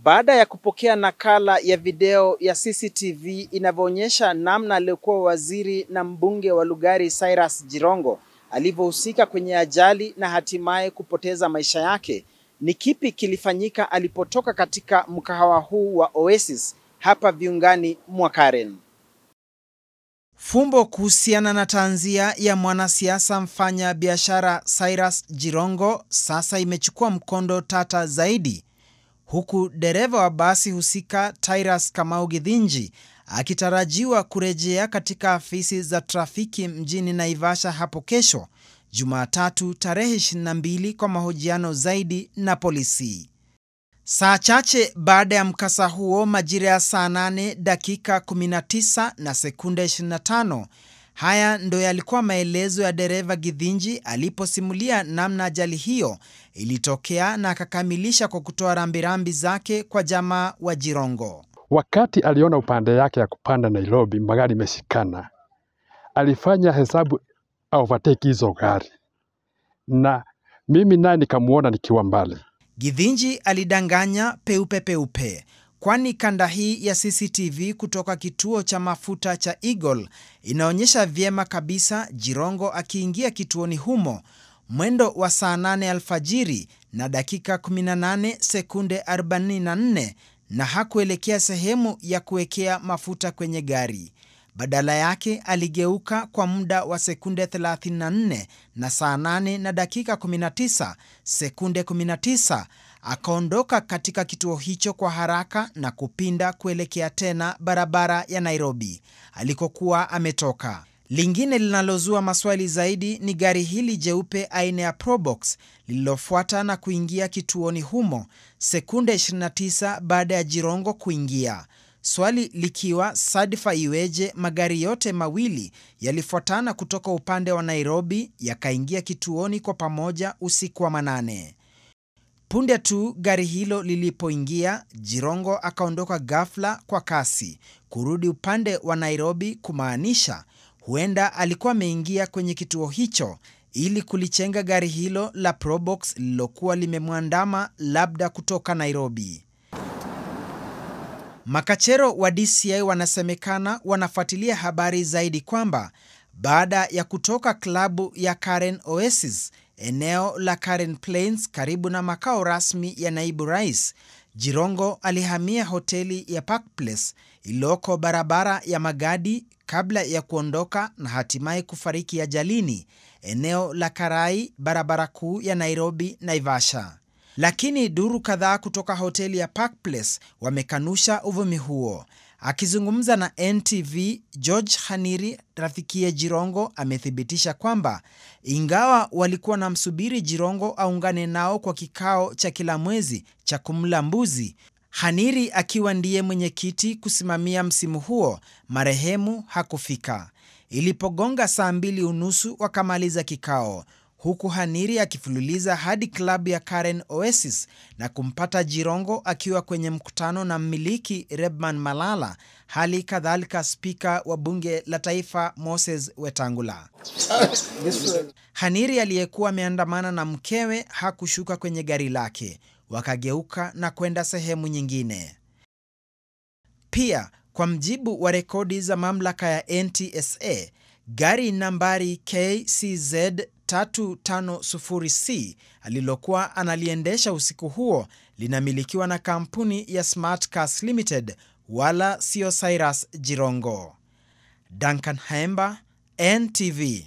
Baada ya kupokea nakala ya video ya CCTV inavyoonyesha namna aliyekuwa waziri na mbunge wa Lugari Cyrus Jirongo alivyohusika kwenye ajali na hatimaye kupoteza maisha yake, ni kipi kilifanyika alipotoka katika mkahawa huu wa Oasis hapa viungani mwa Karen? Fumbo kuhusiana na tanzia ya mwanasiasa mfanya biashara Cyrus Jirongo sasa imechukua mkondo tata zaidi, huku dereva wa basi husika Tyrus Kamau Githinji akitarajiwa kurejea katika afisi za trafiki mjini Naivasha hapo kesho Jumatatu tarehe 22 kwa mahojiano zaidi na polisi. Saa chache baada ya mkasa huo majira ya saa 8 dakika 19 na sekunde 25, haya ndo yalikuwa maelezo ya dereva Githinji aliposimulia namna ajali hiyo ilitokea, na akakamilisha kwa kutoa rambirambi zake kwa jamaa wa Jirongo. Wakati aliona upande yake ya kupanda Nairobi magari meshikana, alifanya hesabu overtake hizo gari, na mimi naye nikamuona nikiwa mbali. Githinji alidanganya peupe, kwani kanda hii ya CCTV kutoka kituo cha mafuta cha Eagle inaonyesha vyema kabisa Jirongo akiingia kituoni humo mwendo wa saa 8 alfajiri na dakika 18 sekunde 44, na hakuelekea sehemu ya kuwekea mafuta kwenye gari. Badala yake aligeuka kwa muda wa sekunde 34 na saa 8 na dakika 19 sekunde 19 akaondoka katika kituo hicho kwa haraka na kupinda kuelekea tena barabara ya Nairobi alikokuwa ametoka. Lingine linalozua maswali zaidi ni gari hili jeupe aina ya Probox lililofuata na kuingia kituoni humo sekunde 29 baada ya Jirongo kuingia. Swali likiwa sadfa iweje magari yote mawili yalifuatana kutoka upande wa Nairobi yakaingia kituoni kwa pamoja usiku wa manane. Punde tu gari hilo lilipoingia, Jirongo akaondoka ghafla kwa kasi kurudi upande wa Nairobi, kumaanisha huenda alikuwa ameingia kwenye kituo hicho ili kulichenga gari hilo la Probox lililokuwa limemwandama labda kutoka Nairobi. Makachero wa DCI wanasemekana wanafuatilia habari zaidi kwamba baada ya kutoka klabu ya Karen Oasis eneo la Karen Plains karibu na makao rasmi ya naibu rais, Jirongo alihamia hoteli ya Park Place iliyoko barabara ya Magadi kabla ya kuondoka na hatimaye kufariki ajalini eneo la Karai, barabara kuu ya Nairobi Naivasha. Lakini duru kadhaa kutoka hoteli ya Park Place wamekanusha uvumi huo. Akizungumza na NTV, George Haniri, rafikiye Jirongo, amethibitisha kwamba ingawa walikuwa na msubiri Jirongo aungane nao kwa kikao cha kila mwezi cha kumla mbuzi, Haniri akiwa ndiye mwenyekiti kusimamia msimu huo, marehemu hakufika. Ilipogonga saa 2:30 wakamaliza kikao, huku Haniri akifululiza hadi klabu ya Karen Oasis na kumpata Jirongo akiwa kwenye mkutano na mmiliki Rebman Malala, hali kadhalika spika wa bunge la taifa Moses Wetangula. Haniri aliyekuwa ameandamana na mkewe hakushuka kwenye gari lake, wakageuka na kwenda sehemu nyingine. Pia, kwa mjibu wa rekodi za mamlaka ya NTSA, gari nambari KCZ 350C alilokuwa analiendesha usiku huo linamilikiwa na kampuni ya Smart Cars Limited, wala sio Cyrus Jirongo. Duncan Haemba, NTV.